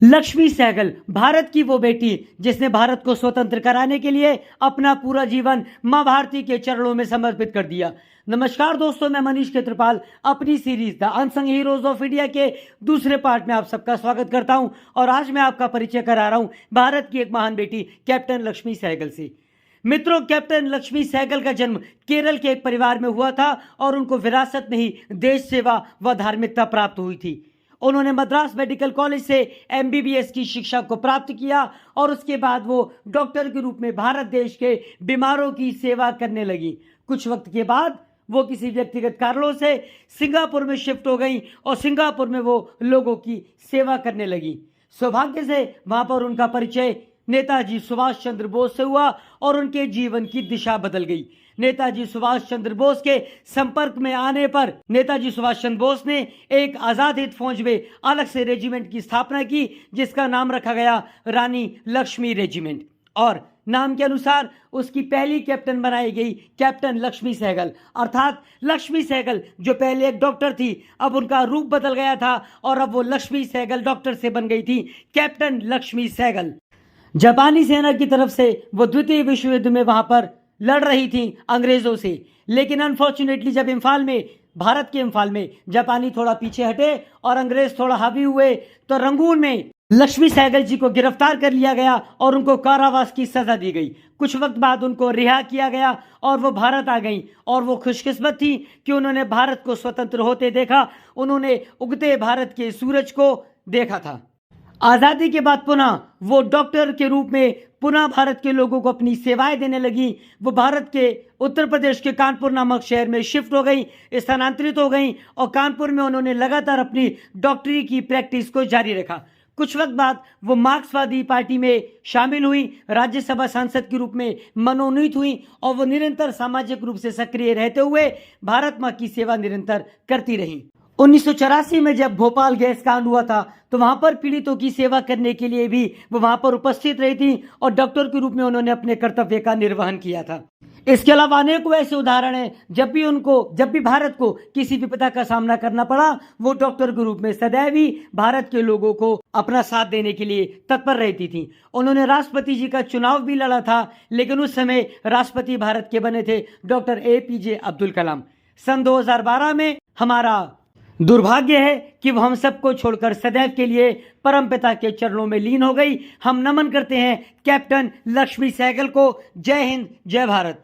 लक्ष्मी सहगल भारत की वो बेटी जिसने भारत को स्वतंत्र कराने के लिए अपना पूरा जीवन मां भारती के चरणों में समर्पित कर दिया। नमस्कार दोस्तों, मैं मनीष क्षेत्रपाल अपनी series the unsung heroes of India के दूसरे पार्ट में आप सबका स्वागत करता हूं और आज मैं आपका परिचय करा रहा हूं भारत की एक महान बेटी कैप्टन लक्ष्मी सहगल से। मित्रों, कैप्टन लक्ष्मी सहगल का जन्म केरल के एक परिवार में हुआ था और उनको विरासत में ही देश सेवा व धार्मिकता प्राप्त हुई थी। उन्होंने मद्रास मेडिकल कॉलेज से एमबीबीएस की शिक्षा को प्राप्त किया और उसके बाद वो डॉक्टर के रूप में भारत देश के बीमारों की सेवा करने लगी। कुछ वक्त के बाद वो किसी व्यक्तिगत कारणों से सिंगापुर में शिफ्ट हो गई और सिंगापुर में वो लोगों की सेवा करने लगी। सौभाग्य से वहां पर उनका परिचय नेताजी सुभाष चंद्र बोस से हुआ और उनके जीवन की दिशा बदल गई। नेताजी सुभाष चंद्र बोस के संपर्क में आने पर नेताजी सुभाष चंद्र बोस ने एक आजाद हिंद फौज में अलग से रेजिमेंट की स्थापना की, जिसका नाम रखा गया रानी लक्ष्मी रेजिमेंट और नाम के अनुसार उसकी पहली कैप्टन बनाई गई कैप्टन लक्ष्मी सहगल। अर्थात लक्ष्मी सहगल जो पहले एक डॉक्टर थी, अब उनका रूप बदल गया था और अब वो लक्ष्मी सहगल डॉक्टर से बन गई थी कैप्टन लक्ष्मी सहगल। जापानी सेना की तरफ से वो द्वितीय विश्व युद्ध में वहां पर लड़ रही थी अंग्रेजों से, लेकिन अनफॉर्चुनेटली जब भारत के इम्फाल में जापानी थोड़ा पीछे हटे और अंग्रेज थोड़ा हावी हुए तो रंगून में लक्ष्मी सहगल जी को गिरफ्तार कर लिया गया और उनको कारावास की सजा दी गई। कुछ वक्त बाद उनको रिहा किया गया और वो भारत आ गई और वो खुशकिस्मत थी कि उन्होंने भारत को स्वतंत्र होते देखा। उन्होंने उगते भारत के सूरज को देखा था। आज़ादी के बाद पुनः वो डॉक्टर के रूप में पुनः भारत के लोगों को अपनी सेवाएं देने लगी। वो भारत के उत्तर प्रदेश के कानपुर नामक शहर में शिफ्ट हो गई, स्थानांतरित हो गई और कानपुर में उन्होंने लगातार अपनी डॉक्टरी की प्रैक्टिस को जारी रखा। कुछ वक्त बाद वो मार्क्सवादी पार्टी में शामिल हुई, राज्यसभा सांसद के रूप में मनोनीत हुई और वो निरंतर सामाजिक रूप से सक्रिय रहते हुए भारत माँ की सेवा निरंतर करती रही। 1984 में जब भोपाल गैस कांड हुआ था तो वहां पर पीड़ितों की सेवा करने के लिए भी वो वहां पर उपस्थित रही थी और डॉक्टर के रूप में उन्होंने अपने कर्तव्य का निर्वहन किया था। इसके अलावा अनेक ऐसे उदाहरण हैं जब भी भारत को किसी विपदा का सामना करना पड़ा, वो डॉक्टर के रूप में सदैव ही भारत के लोगों को अपना साथ देने के लिए तत्पर रहती थी। उन्होंने राष्ट्रपति जी का चुनाव भी लड़ा था, लेकिन उस समय राष्ट्रपति भारत के बने थे डॉक्टर APJ अब्दुल कलाम। सन 2012 में हमारा दुर्भाग्य है कि वो हम सबको छोड़कर सदैव के लिए परमपिता के चरणों में लीन हो गई। हम नमन करते हैं कैप्टन लक्ष्मी सहगल को। जय हिंद, जय भारत।